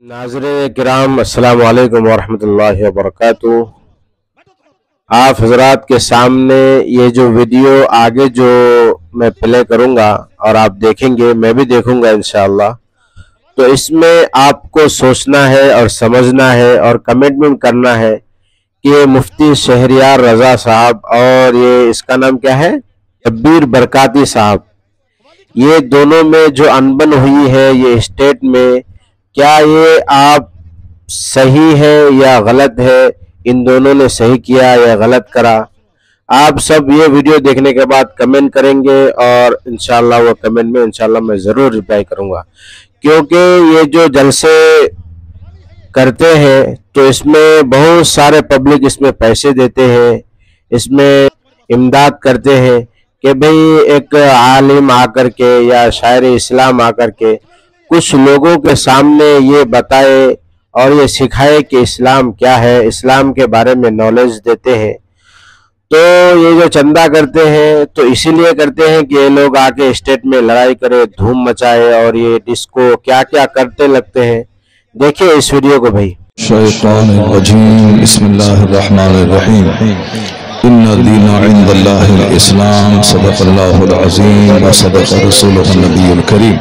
नाज़रीन किराम अस्सलाम वालेकुम वरहमतुल्लाहि वबरकातुहू। आप हजरात के सामने ये जो वीडियो आगे जो मैं प्ले करूँगा और आप देखेंगे, मैं भी देखूँगा इंशाअल्लाह, तो इसमें आपको सोचना है और समझना है और कमेंटमेंट करना है कि मुफ्ती शहरियार रज़ा साहब और ये इसका नाम क्या है, शब्बीर बरकाती साहब, ये दोनों में जो अनबन हुई है ये स्टेट में, क्या ये आप सही है या गलत है, इन दोनों ने सही किया या गलत करा, आप सब ये वीडियो देखने के बाद कमेंट करेंगे और इंशाल्लाह वो कमेंट में इंशाल्लाह मैं ज़रूर रिप्लाई करूँगा। क्योंकि ये जो जलसे करते हैं तो इसमें बहुत सारे पब्लिक इसमें पैसे देते हैं, इसमें इमदाद करते हैं कि भाई एक आलिम आकर के या शायर इस्लाम आकर के कुछ लोगों के सामने ये बताए और ये सिखाए कि इस्लाम क्या है, इस्लाम के बारे में नॉलेज देते हैं। तो ये जो चंदा करते हैं तो इसीलिए करते हैं कि ये लोग आके स्टेट में लड़ाई करे, धूम मचाए और ये डिस्को क्या क्या करते लगते हैं। देखिए इस वीडियो को भाई। शैतानिर्रजीम, बिस्मिल्लाहिर्रहमानिर्रहीम, इन्ना दीना इंदल्लाहिल इस्लाम, सदक़ल्लाहुल अज़ीम व सदक़ रसूलुहुन नबियुल करीम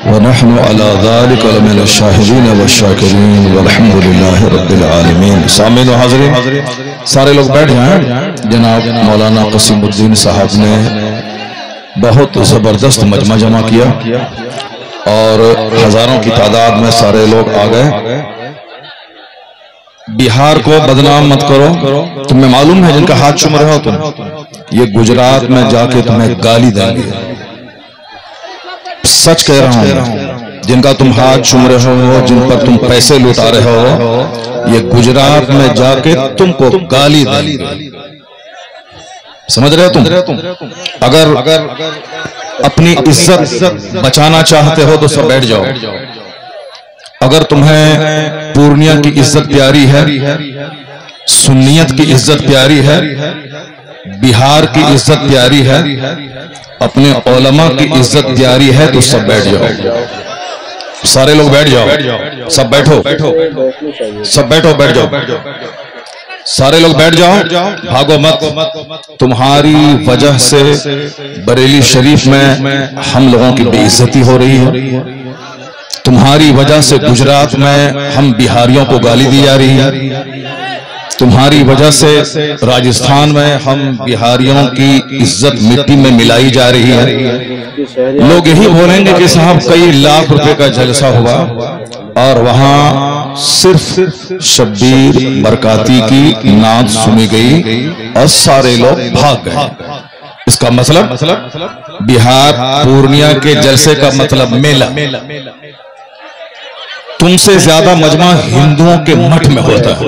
व नहनु अला ज़ालिका लमिन शाहिदीन व शाकिरीन वल्हम्दुलिल्लाहि रब्बिल आलमीन। सामीन व हाज़रीन, सारे लोग बैठ जाएं। जनाब मौलाना क़सीमुद्दीन साहब ने बहुत ज़बरदस्त मजमा जमा किया और हजारों की तादाद में सारे लोग आ गए। बिहार को बदनाम मत करो, तुम्हें मालूम है जिनका हाथ चूम रहे हो तुम, ये गुजरात में जाके तुम्हें गाली देंगे। सच कह रहा हूं, जिनका तुम हाथ चूम रहे हो, जिन पर तुम पैसे लुटा रहे हो, ये गुजरात में जाके तुमको गाली देंगे। समझ रहे हो तुम? अगर अपनी इज्जत बचाना चाहते हो तो सब बैठ जाओ। अगर तुम्हें पूर्णिया की इज्जत प्यारी है, सुन्नियत की इज्जत प्यारी है, बिहार की इज्जत प्यारी है, अपने उलमा की इज्जत प्यारी है, तो सब बैठ जाओ। सारे लोग बैठ जाओ, सब बैठो, सब बैठो, बैठ जाओ, सारे लोग बैठ जाओ, भागो मत। तुम्हारी वजह से बरेली शरीफ में हम लोगों की बेइज्जती हो रही है, तुम्हारी वजह से गुजरात में हम बिहारियों को गाली दी जा रही है, तुम्हारी वजह से राजस्थान में हम बिहारियों की इज्जत मिट्टी में मिलाई जा रही है। लोग यही बोलेंगे कि साहब कई लाख रुपए का जलसा हुआ और वहां सिर्फ शब्बीर बरकाती की नात सुनी गई और सारे लोग भाग गए। इसका मतलब बिहार पूर्णिया के जलसे का मतलब मेला। तुमसे ज्यादा मजमा हिंदुओं के मठ में होता है।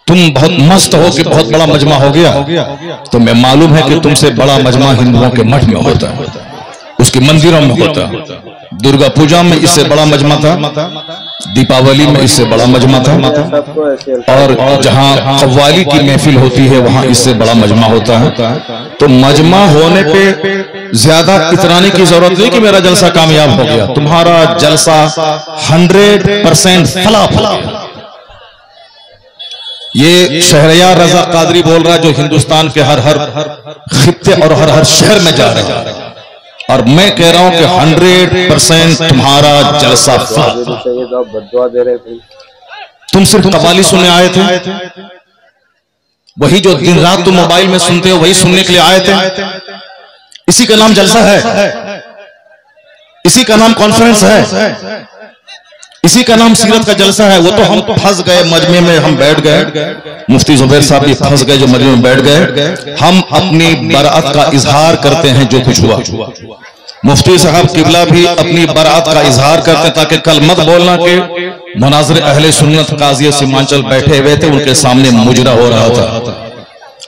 तुम बहुत मस्त हो कि बहुत बड़ा मजमा हो गया, तो मैं मालूम है कि तुमसे बड़ा मजमा हिंदुओं के मठ में होता है, उसके मंदिरों में होता है। दुर्गा पूजा में इससे बड़ा मजमा था, दीपावली में इससे बड़ा मजमा था, और जहां कव्वाली की महफिल होती है वहां इससे बड़ा मजमा होता है। तो मजमा होने पे ज्यादा इतराने की जरूरत नहीं कि मेरा जलसा कामयाब हो गया। तुम्हारा जलसा 100% फला। ये शहरियार रज़ा कादरी बोल रहा है जो हिंदुस्तान के हर खित्ते और हर शहर में जा रहे हैं, और मैं कह रहा हूं कि 100% तुम्हारा जलसा फला। तुम सिर्फ कव्वाली सुनने आए थे, वही जो दिन रात तुम मोबाइल में सुनते हो वही सुनने के लिए आए थे। इसी का नाम जलसा है, इसी का नाम कॉन्फ्रेंस है, इसी का नाम सीरत का जलसा है। वो तो हम फंस गए मजमे में, हम बैठ गए, मुफ्ती जुबैर साहब भी फंस गए जो मजमे में बैठ गए। हम अपनी बरात का इजहार करते हैं जो कुछ हुआ। मुफ्ती साहब किबला भी अपनी बरात का इजहार करते ताकि कल मत बोलना कि मुनाज़िर अहले सुन्नत काज़ी सीमांचल बैठे हुए थे, उनके सामने मुजरा हो रहा था।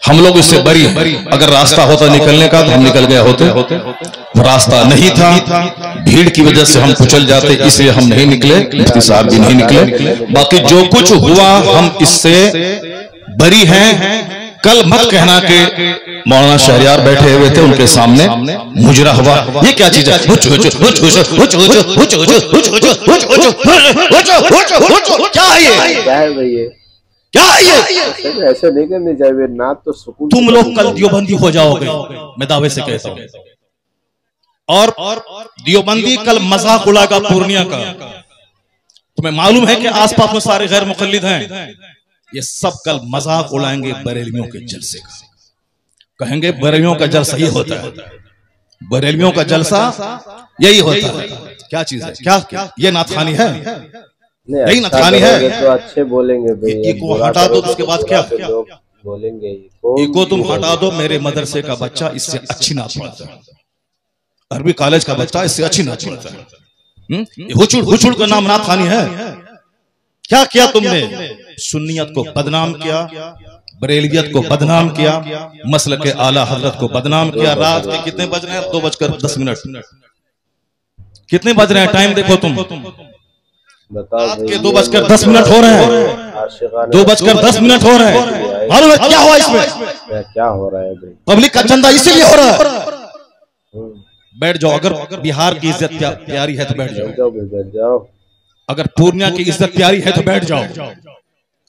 हम लोग इससे बरी हैं। अगर रास्ता होता निकलने का तो हम निकल गए होते, रास्ता नहीं था, भीड़ की वजह से हम कुचल जाते, इसलिए हम नहीं निकले, मुफ्ती साहब भी नहीं निकले। बाकी जो कुछ हुआ हम इससे बरी हैं, कल मत कहना कि मौलाना शहरियार बैठे हुए थे उनके सामने मुजरा हुआ, ये क्या चीज है? क्या है ये? क्या है भाई ये? क्या है ये? ऐसे नहीं करनी चाहिए ना, तो सुकून। तुम लोग कल दियोबंदी हो जाओगे, मैं दावे से कहता हूं। और दियोबंदी कल मजाक उड़ाएगा पूर्णिया का। तुम्हें मालूम है कि आसपास में सारे गैर मुकल्लिद हैं, ये सब कल मजाक उड़ाएंगे बरेलवियों के जलसे का। कहेंगे बरेलवियों का जलसा ये होता है, बरेलवियों का जलसा यही होता है। क्या चीज है? क्या ये नाथखानी है? यही नाथखानी है। तो अच्छे बोलेंगे भाई, इको हटा दो, उसके बाद क्या बोलेंगे? इको तुम हटा दो। मेरे मदरसे का बच्चा इससे अच्छी नात पढ़ता है, अरबी कॉलेज का बच्चा इससे अच्छी नात पढ़ता है। हुचुड़ हुचुड़ का नाम नाथखानी है। क्या किया तुमने? सुन्नियत को बदनाम किया, बरेलियत को बदनाम किया, मसल के आला हजरत को बदनाम किया। रात के कितने बज रहे हैं? 2:10। कितने बज रहे हैं? टाइम देखो तुम। रात के 2:10 हो रहे हैं। 2:10 हो रहे हैं। मालूम है क्या हुआ इसमें? क्या हो रहा है भाई? पब्लिक का चंदा इसीलिए हो रहा है। बैठ जाओ, अगर बिहार की इज्जत प्यारी है तो बैठ जाओ। बैठ जाओ। अगर पूर्णिया की इज्जत प्यारी है तो बैठ जाओ।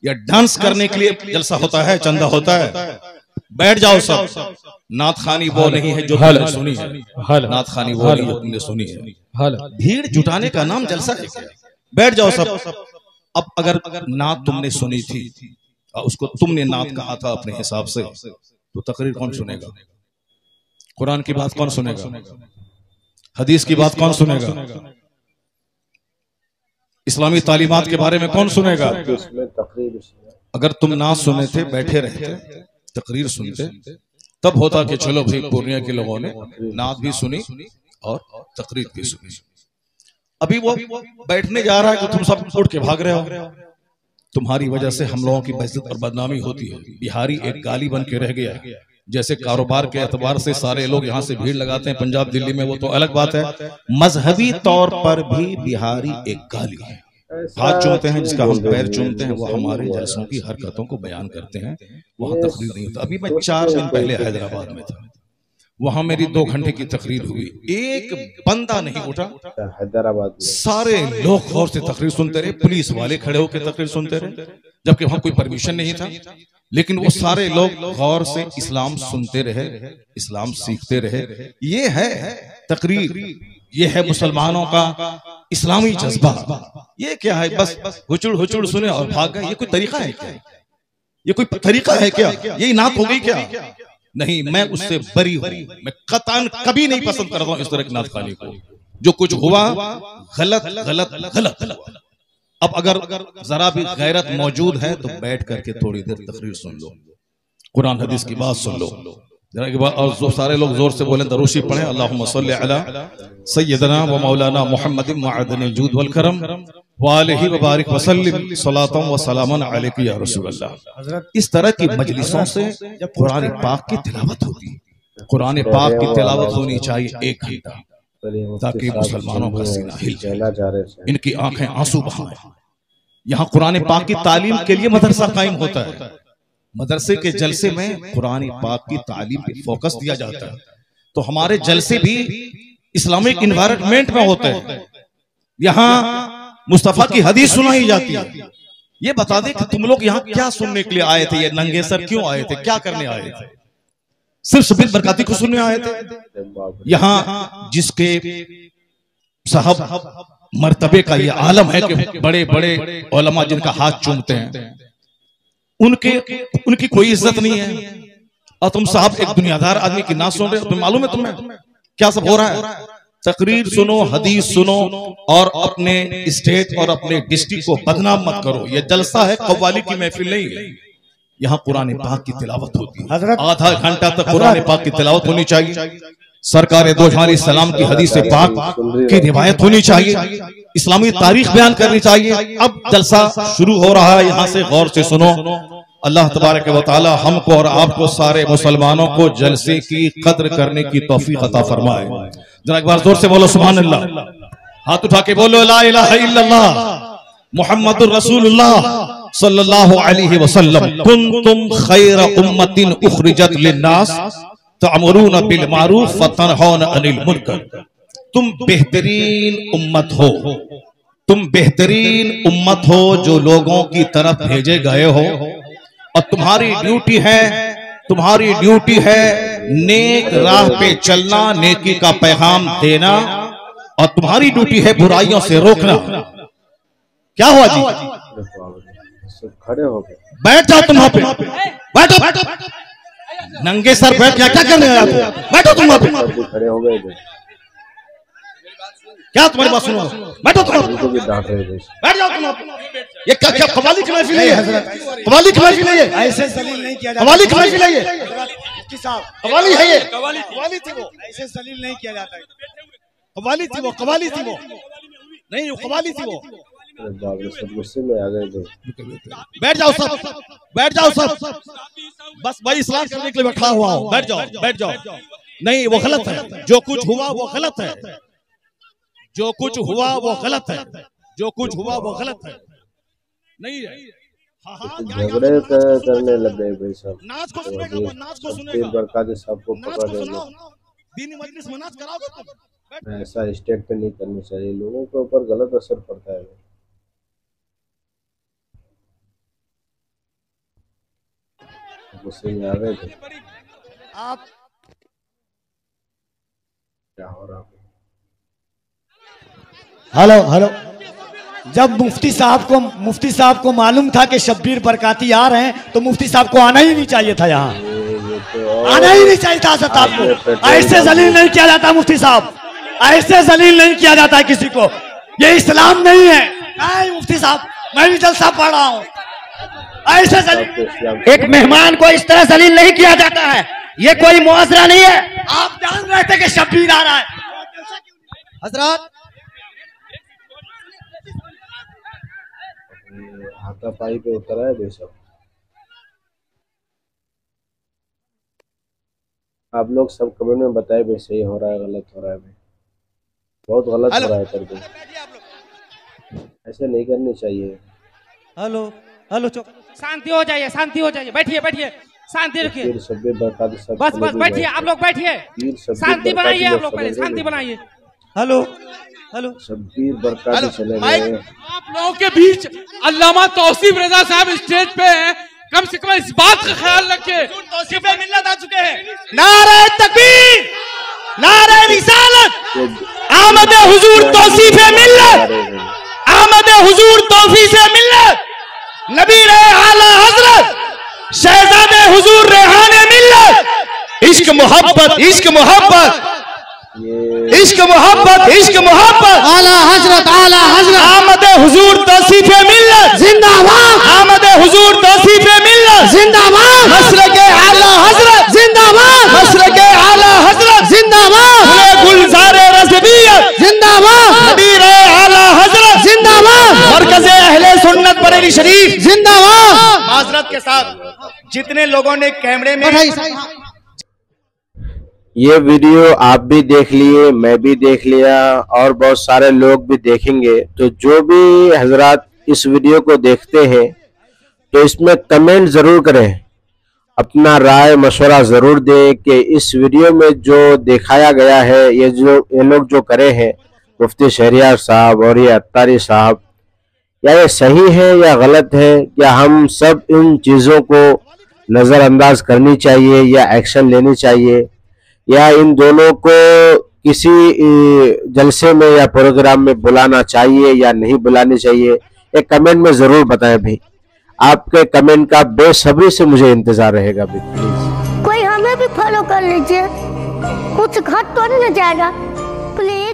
या डांस करने के लिए जलसा होता है, चंदा होता है, बैठ जाओ सब। नाथखानी वो नहीं है जो तुमने सुनी है, नाथखानी वो नहीं जो तुमने सुनी है। भीड़ जुटाने का नाम जलसा है क्या? बैठ जाओ सब। अब अगर नात तुमने सुनी थी, उसको तुमने नात कहा था अपने हिसाब से, तो तकरीर कौन सुनेगा? कुरान की बात कौन सुनेगा? हदीस की बात कौन सुनेगा? इस्लामी तालीमात के बारे में कौन सुनेगा? अगर तुम ना सुने थे, बैठे रहते, तकरीर सुनते, तब होता कि चलो भाई पूर्णिया के लोगों ने नात भी सुनी और तकरीर भी सुनी। अभी वो बैठने जा रहा है कि तुम सब उठ के भाग रहे हो। तुम्हारी वजह से हम लोगों की बेइज्जत और बदनामी होती है। बिहारी एक गाली बन के रह गया। जैसे कारोबार के एतबार से सारे लोग यहाँ से भीड़ लगाते हैं पंजाब दिल्ली में, वो तो अलग बात है। मजहबी तौर पर भी बिहारी एक गाली है। हाथ चूमते हैं जिसका हम पैर चूमते हैं, वो हमारे जलसों की हरकतों को बयान करते हैं। वहां तकरीर नहीं होता। अभी मैं 4 दिन पहले हैदराबाद में था, वहां मेरी 2 घंटे की तकरीर हुई, एक बंदा नहीं उठा। हैदराबाद में सारे लोग गौर से तकरीर सुनते रहे, पुलिस वाले खड़े होकर तकरीर सुनते रहे, जबकि वहां कोई परमिशन नहीं था। लेकिन वो सारे लोग गौर से इस्लाम सुनते रहे, इस्लाम सीखते रहे। ये है तकरीर, ये है मुसलमानों का इस्लामी जज्बा। ये क्या है? बस हुचुड़ हुचुड़ सुने और भाग गए। ये कोई तरीका है क्या? ये कोई तरीका है क्या? यही नात हो गई क्या? नहीं, मैं उससे बरी हूं। मैं कतन कभी नहीं पसंद करता हूं इस तरह की नात खाने को। जो कुछ हुआ गलत गलत गलत। अब अगर जरा भी गैरत मौजूद है तो बैठ करके थोड़ी देर तकरीर सुन लो, कुरान हदीस की बात सुन लो जरा के बाद। और जो सारे लोग जोर से बोले दरूशी पढ़े, अल्लाहुम्मा सल्ली अला सय्यदना व मौलाना मुहम्मदिन मअदनिल जूद वल करम व आलिहि व बारिक व सल्लिम सलातन व सलामन अलैका या रसूलल्लाह। इस तरह की मजलिसों से जब कुरान पाक की तिलावत होती है, कुरान पाक की तिलावत होनी चाहिए 1 घंटा, ताकि मुसलमानों का सीना हिल जाए, इनकी आंखें आंसू बहाएं। यहाँ कुरान पाक की तालीम के लिए मदरसा कायम होता है। मदरसे के जलसे में कुरान पाक की तालीम पे फोकस दिया जाता है। तो हमारे जलसे भी इस्लामिक इन्वायरमेंट में होते हैं। यहाँ मुस्तफा की हदीस सुनाई जाती है। ये बता दे कि तुम लोग यहाँ क्या सुनने के लिए आए थे? ये नंगे सर क्यों आए थे? क्या करने आए थे? सिर्फ शबीर बरकाती को सुनने आए थे? यहाँ जिसके साहब मर्तबे का ये आलम है कि बड़े बड़े उलमा जिनका हाथ चूमते हैं, उनकी कोई इज्जत नहीं है। और तुम साहब एक दुनियादार आदमी की ना सुन रहे हो। मालूम है तुम्हें क्या सब हो रहा है? तकरीर सुनो, हदीस सुनो और अपने स्टेट और अपने डिस्ट्रिक्ट को बदनाम मत करो। यह जलसा है, कव्वाली की महफिल नहीं है। यहाँ कुरान पाक की तिलावत होती है। आधा घंटा तक कुरान पाक की तिलावत होनी चाहिए। सरकार दो जहां सलाम की हदीस पाक की रिवायत होनी चाहिए। इस्लामी तारीख बयान करनी चाहिए। अब जलसा शुरू हो रहा है, यहाँ से गौर से सुनो। अल्लाह तबारक व तआला हमको और आपको सारे मुसलमानों को जलसे की कद्र करने की तौफीक अता फरमाए। जरा एक बार जोर से बोलो सुभान अल्लाह। हाथ उठा के बोलो ला इलाहा इल्लल्लाह मुहम्मदुर रसूलुल्लाह सल्लल्लाहु अलैहि वसल्लम, कुंतुम खैर उम्मतिन उखरिजत लिन्नास तअमुरूना बिल मारूफ व तनहौना अनिल मुनकर। तुम बेहतरीन उम्मत हो, तुम बेहतरीन उम्मत हो जो लोगों की तरफ भेजे गए हो, और तुम्हारी ड्यूटी है नेक राह पे चलना, नेकी का पैगाम देना, और तुम्हारी ड्यूटी है बुराइयों से रोकना। क्या हुआ जी? खड़े हो गए, बैठ जाओ तुम वहां पे, बैठो नंगे सर बैठ क्या करने आए हो? बैठो तुम वहां पे, खड़े हो गए। क्या तुम्हारी बात सुनो? बैठो तुम, बैठ जाओ तुम। ये क्या कवाली की महफिल है? कवाली की महफिल है? ऐसे जलील नहीं किया जाता। कवाली की महफिल है? कवाली है ये? कवाली थी वो, ऐसे जलील नहीं किया जाता। कवाली थी वो, कवाली थी वो, नहीं वो कवाली थी वो। सब गुस्से में आ गए थे। बैठ जाओ सब, बैठ जाओ सब, बस भाई इस्लाम करने के लिए बैठा हुआ हूं। बैठ जाओ, बैठ जाओ। नहीं वो गलत है, जो कुछ हुआ वो गलत है, जो कुछ हुआ वो गलत है, जो कुछ हुआ वो गलत है। नहीं है झगड़े करने लग गए भाई साहब। नाच को सुनेगा वो, नाच को सुनेगा। बरकात साहब को पकड़ रहे हैं। दीनी मजलिस में नाच कराओगे तुम? ऐसा स्टेट पे नहीं करनी चाहिए, लोगों के ऊपर गलत असर पड़ता है। गुस्से में आ गए थे आप। क्या हो रहा है? हेलो, जब मुफ्ती साहब को मालूम था कि शब्बीर बरकाती आ रहे हैं, तो मुफ्ती साहब को आना ही नहीं चाहिए था यहाँ, आना ही नहीं चाहिए था। असद आपको ऐसे जलील नहीं किया जाता मुफ्ती साहब, ऐसे जलील नहीं किया जाता किसी को, ये इस्लाम नहीं है। नहीं मुफ्ती साहब, मैं भी जलसा पढ़ रहा हूँ। ऐसे जलील एक मेहमान को इस तरह जलील नहीं किया जाता है, ये कोई मुआवजा नहीं है। आप जान रहे थे कि शब्बीर आ रहा है हजरत। हाथापाई पे उतर आए बेशक। आप लोग सब कमेंट में बताए भाई सही हो रहा है गलत हो रहा है भाई, बहुत गलत हो रहा है कर दो, ऐसे नहीं करनी चाहिए। हेलो शांति हो जाइए, शांति हो जाइए, बैठिए बैठिए, शांति रखिए, बस बस बैठिए, आप लोग बैठिए, शांति बनाइए, आप लोग पहले शांति बनाइए। हेलो शब्बीर बरकाती चले गए। आप लोगों के बीच अल्लामा तौसीफ रजा साहब स्टेज पे हैं, कम से कम इस बात का ख्याल रखें। तौसीफ मिल्लत आ चुके हैं। नारे तकबीर, नारे रिसालत, आमद हुजूर तौसीफ मिल्लत, आमद हुजूर तौसीफ मिल्लत, नबी रहे आला हजरत, शहजादे हुजूर रेहाने मिल्लत। इश्क मोहब्बत, इश्क मोहब्बत, इश्क मोहब्बत, इश्क मोहब्बत, आला हजरत, आमद हुजूर तौसीफ मिल्लत जिंदाबाद, आमद हुजूर तौसीफ मिल्लत जिंदाबाद, मसलके आला हजरत जिंदाबाद, मसलके आला हजरत जिंदाबाद, गुलजारे रज़बियत जिंदाबाद, नबी रहे आला हजरत जिंदाबाद, मरकज़े अहले सुन्नत बरेली शरीफ जिंदाबाद। माजरत के साथ जितने लोगों ने कैमरे में ये वीडियो आप भी देख लिए, मैं भी देख लिया, और बहुत सारे लोग भी देखेंगे। तो जो भी हजरात इस वीडियो को देखते हैं तो इसमें कमेंट ज़रूर करें, अपना राय मशवरा ज़रूर दें कि इस वीडियो में जो दिखाया गया है, ये लोग जो करे हैं मुफ्ती शहरियार साहब और ये अत्तारी साहब, या ये सही है या गलत है, या हम सब इन चीज़ों को नज़रअंदाज करनी चाहिए या एक्शन लेनी चाहिए, या इन दोनों को किसी जलसे में या प्रोग्राम में बुलाना चाहिए या नहीं बुलानी चाहिए, एक कमेंट में ज़रूर बताएं भाई। आपके कमेंट का बेसब्री से मुझे इंतज़ार रहेगा भाई। प्लीज़ कोई हमें भी फॉलो कर लीजिए, कुछ घट तो नहीं जाएगा प्लीज।